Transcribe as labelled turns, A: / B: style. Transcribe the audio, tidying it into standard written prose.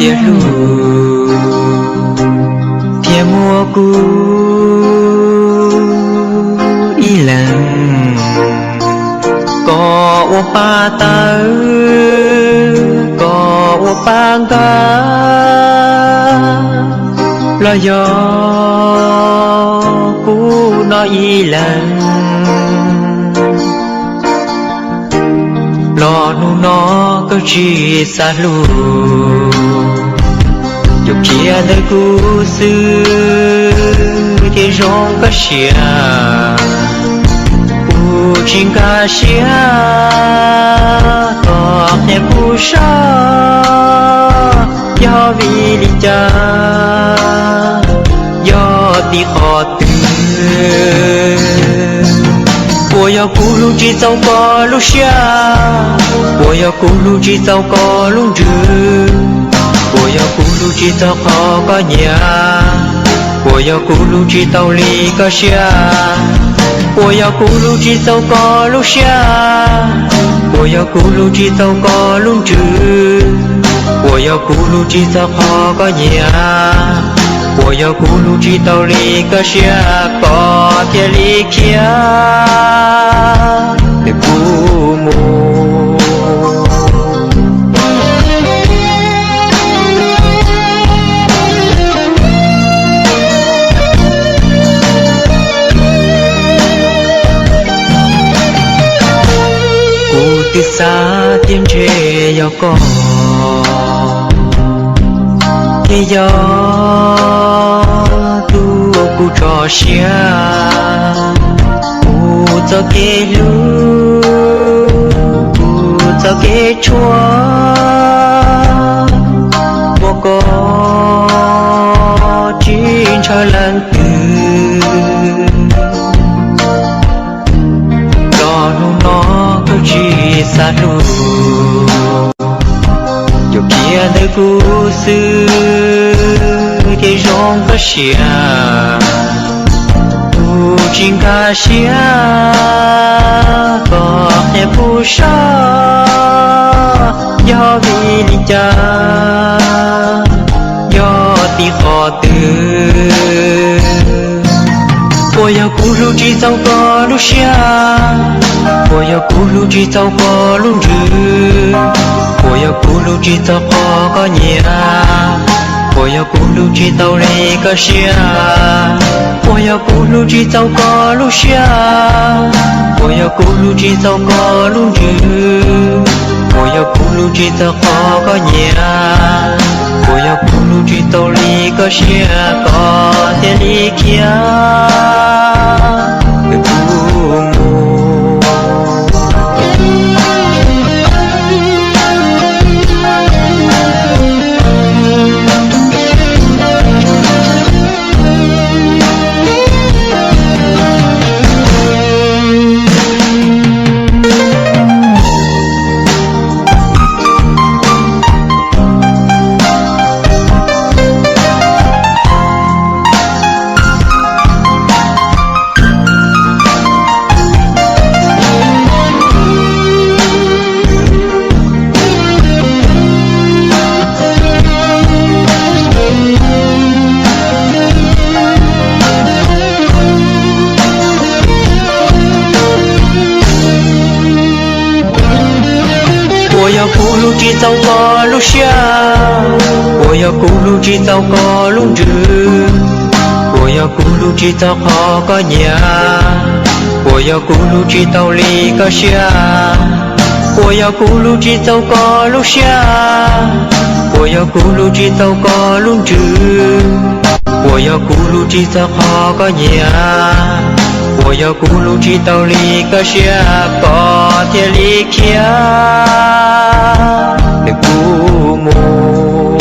A: tia lu tia mua cu y lần có ô pa ta có ô pa ga lo yo cu nó y lần lo nu nó có chi xa lu dục chia đời cu sư thì rong có xia u chinh ca xia có thể bu sa do vì lý cha do tí khó tư我要咕噜只走过路下，我要咕噜只走过路子，我要咕噜只走好个年，我要咕噜只到里个下，我要咕噜只走过路下，我要咕噜只走过路子，我要咕噜只走好个年。我要咕噜只到里个下，高铁里去的父母。古的沙点这要高。thế gió tu cu trò xia cu cho kê lu cu cho kê chua vô có chín cho lần từ lo nu nó có chi xa lu dục chia đời cu sư thì rong có xia u chinh ca xia có thể bu sa do vì lý cha do tí khó tư我要咕噜只走过路下，我要咕噜只走过路子，我要咕噜只走好个年，我要咕噜只到里个下，我要咕噜只走过路下，我要咕噜只走过路子，我要咕噜只走好个年。我要咕噜只到里个下，高铁里去的父母。我要咕噜只走过路下，我要咕噜只走过路子，我要咕噜只走好个年，我要咕噜只到里个下，我要咕噜只走过路下，我要咕噜只走过路子，我要咕噜只走好个年。我要咕噜只到里个下，高铁里去的父母。